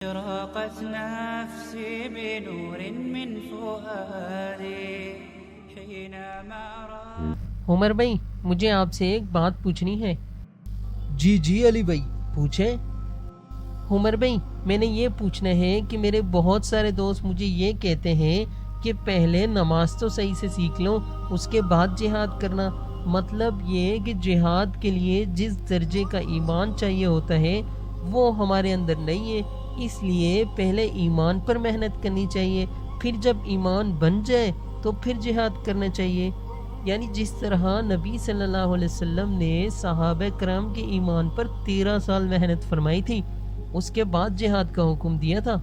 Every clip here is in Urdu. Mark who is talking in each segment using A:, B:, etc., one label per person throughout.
A: راقت نفسي بنور من فؤادي حينما رأى
B: عمر بھائی مجھے آپ سے ایک بات پوچھنی ہے۔
C: جی علی بھائی پوچھیں۔
B: عمر بھائی میں نے یہ پوچھنا ہے کہ میرے بہت سارے دوست مجھے یہ کہتے ہیں کہ پہلے نماز تو صحیح سے سیکھ لو اس کے بعد جہاد کرنا، مطلب یہ کہ جہاد کے لیے جس درجے کا ایمان چاہیے ہوتا ہے وہ ہمارے اندر نہیں ہے، اس لیے پہلے ایمان پر محنت کرنی چاہیے، پھر جب ایمان بن جائے تو پھر جہاد کرنا چاہیے۔ یعنی جس طرح نبی صلی اللہ علیہ وسلم نے صحابہ کرام کے ایمان پر 13 سال محنت فرمائی تھی، اس کے بعد جہاد کا حکم دیا تھا۔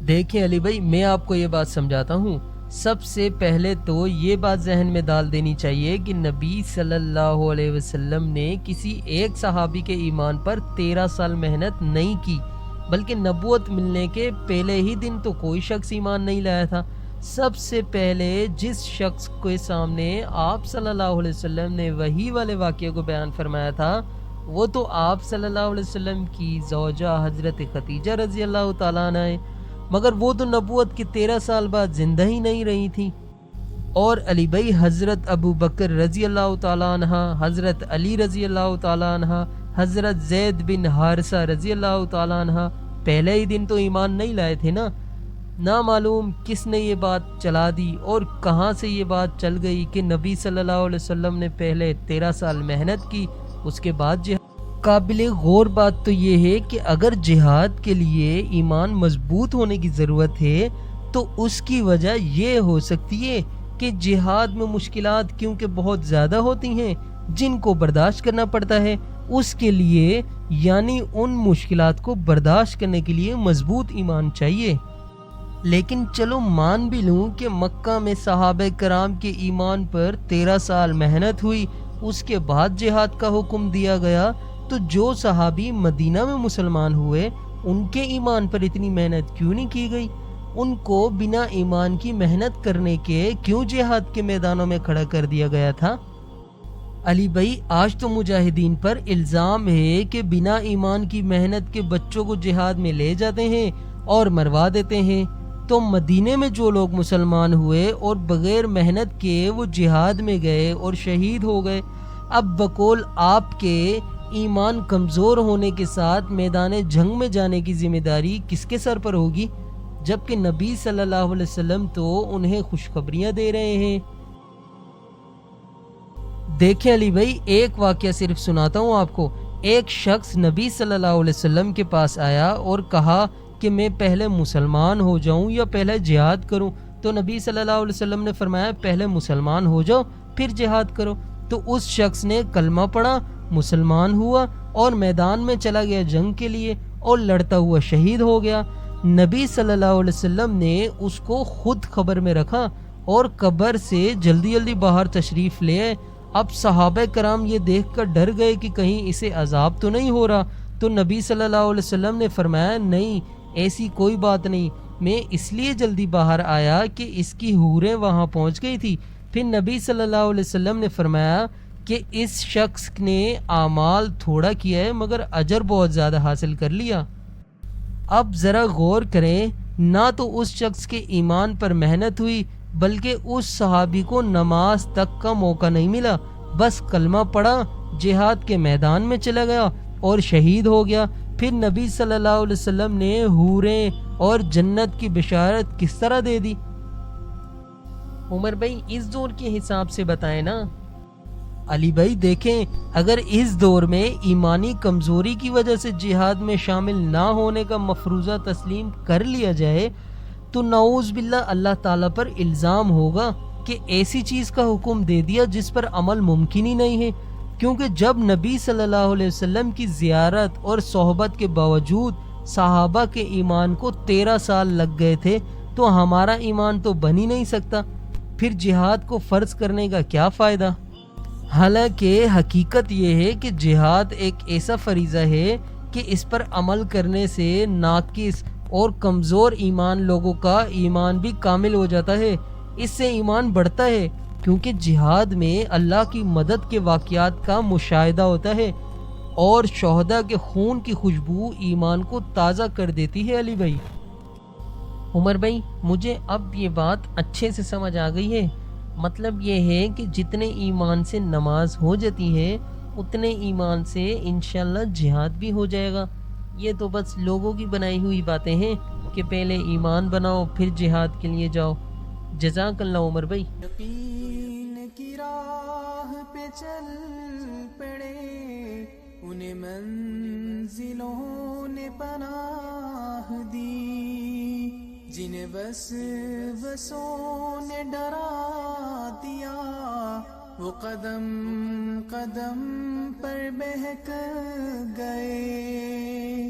C: دیکھیں علی بھائی میں آپ کو یہ بات سمجھاتا ہوں۔ سب سے پہلے تو یہ بات ذہن میں ڈال دینی چاہیے کہ نبی صلی اللہ علیہ وسلم نے کسی ایک صحابی کے ایمان پر 13 سال محنت نہیں کی، بلکہ نبوت ملنے کے پہلے ہی دن تو کوئی شخص ایمان نہیں لایا تھا۔ سب سے پہلے جس شخص کے سامنے آپ صلی اللہ علیہ وسلم نے وحی والے واقعے کو بیان فرمایا تھا وہ تو آپ صلی اللہ علیہ وسلم کی زوجہ حضرت خدیجہ رضی اللہ تعالیٰ عنہ ہے، مگر وہ تو نبوت کے 13 سال بعد زندہ ہی نہیں رہی تھی۔ اور علی بھائی حضرت ابو بکر رضی اللہ تعالیٰ عنہ، حضرت علی رضی اللہ تعالیٰ عنہ، حضرت زید بن حارثہ رضی اللہ تعالیٰ عنہ پہلے ہی دن تو ایمان نہیں لائے تھے نا۔ نہ معلوم کس نے یہ بات چلا دی اور کہاں سے یہ بات چل گئی کہ نبی صلی اللہ علیہ وسلم نے پہلے 13 سال محنت کی اس کے بعد جہاد۔ قابل غور بات تو یہ ہے کہ اگر جہاد کے لیے ایمان مضبوط ہونے کی ضرورت ہے تو اس کی وجہ یہ ہو سکتی ہے کہ جہاد میں مشکلات کیونکہ بہت زیادہ ہوتی ہیں جن کو برداشت کرنا پڑتا ہے، اس کے لیے یعنی ان مشکلات کو برداشت کرنے کے لیے مضبوط ایمان چاہیے۔ لیکن چلو مان بھی لوں کہ مکہ میں صحابہ کرام کے ایمان پر 13 سال محنت ہوئی اس کے بعد جہاد کا حکم دیا گیا، تو جو صحابی مدینہ میں مسلمان ہوئے ان کے ایمان پر اتنی محنت کیوں نہیں کی گئی؟ ان کو بنا ایمان کی محنت کرنے کے کیوں جہاد کے میدانوں میں کھڑا کر دیا گیا تھا؟ علی بھائی آج تو مجاہدین پر الزام ہے کہ بنا ایمان کی محنت کے بچوں کو جہاد میں لے جاتے ہیں اور مروا دیتے ہیں، تو مدینے میں جو لوگ مسلمان ہوئے اور بغیر محنت کے وہ جہاد میں گئے اور شہید ہو گئے، اب بقول آپ کے ایمان کمزور ہونے کے ساتھ میدان جنگ میں جانے کی ذمہ داری کس کے سر پر ہوگی، جبکہ نبی صلی اللہ علیہ وسلم تو انہیں خوشخبریاں دے رہے ہیں۔ دیکھیں علی بھائی ایک واقعہ صرف سناتا ہوں آپ کو۔ ایک شخص نبی صلی اللہ علیہ وسلم کے پاس آیا اور کہا کہ میں پہلے مسلمان ہو جاؤں یا پہلے جہاد کروں، تو نبی صلی اللہ علیہ وسلم نے فرمایا پہلے مسلمان ہو جاؤ پھر جہاد کرو۔ تو اس شخص نے کلمہ پڑھا، مسلمان ہوا اور میدان میں چلا گیا جنگ کے لیے اور لڑتا ہوا شہید ہو گیا۔ نبی صلی اللہ علیہ وسلم نے اس کو خود خبر میں رکھا اور قبر سے جلدی جلدی باہر تشریف لے آئے۔ اب صحابہ کرام یہ دیکھ کر ڈر گئے کہ کہیں اسے عذاب تو نہیں ہو رہا، تو نبی صلی اللہ علیہ وسلم نے فرمایا نہیں ایسی کوئی بات نہیں، میں اس لیے جلدی باہر آیا کہ اس کی حوریں وہاں پہنچ گئی تھی۔ پھر نبی صلی اللہ علیہ وسلم نے فرمایا کہ اس شخص نے اعمال تھوڑا کیا ہے مگر اجر بہت زیادہ حاصل کر لیا۔ اب ذرا غور کریں، نہ تو اس شخص کے ایمان پر محنت ہوئی بلکہ اس صحابی کو نماز تک کا موقع نہیں ملا، بس کلمہ پڑھا، جہاد کے میدان میں چلا گیا اور شہید ہو گیا۔ پھر نبی صلی اللہ علیہ وسلم نے حوریں اور جنت کی بشارت کس طرح دے دی؟
B: عمر بھائی اس دور کے حساب سے بتائیں نا۔
C: علی بھائی دیکھیں اگر اس دور میں ایمانی کمزوری کی وجہ سے جہاد میں شامل نہ ہونے کا مفروضہ تسلیم کر لیا جائے تو نعوذ باللہ اللہ تعالیٰ پر الزام ہوگا کہ ایسی چیز کا حکم دے دیا جس پر عمل ممکن ہی نہیں ہے، کیونکہ جب نبی صلی اللہ علیہ وسلم کی زیارت اور صحبت کے باوجود صحابہ کے ایمان کو 13 سال لگ گئے تھے تو ہمارا ایمان تو بن ہی نہیں سکتا، پھر جہاد کو فرض کرنے کا کیا فائدہ؟ حالانکہ حقیقت یہ ہے کہ جہاد ایک ایسا فریضہ ہے کہ اس پر عمل کرنے سے ناقص اور کمزور ایمان لوگوں کا ایمان بھی کامل ہو جاتا ہے، اس سے ایمان بڑھتا ہے، کیونکہ جہاد میں اللہ کی مدد کے واقعات کا مشاہدہ ہوتا ہے اور شہداء کے خون کی خوشبو ایمان کو تازہ کر دیتی ہے علی بھائی۔
B: عمر بھائی مجھے اب یہ بات اچھے سے سمجھ آ گئی ہے، مطلب یہ ہے کہ جتنے ایمان سے نماز ہو جاتی ہے اتنے ایمان سے انشاءاللہ جہاد بھی ہو جائے گا۔ یہ تو بس لوگوں کی بنائی ہوئی باتیں ہیں کہ پہلے ایمان بناؤ پھر جہاد کے لیے جاؤ۔ جزاک اللہ عمر بھائی۔
A: یقین کی راہ پہ چل پڑے، انہیں منزلوں نے پناہ دی، جنہیں وسوسوں نے ڈرا دیا، وہ قدم قدم پر بہک گئے۔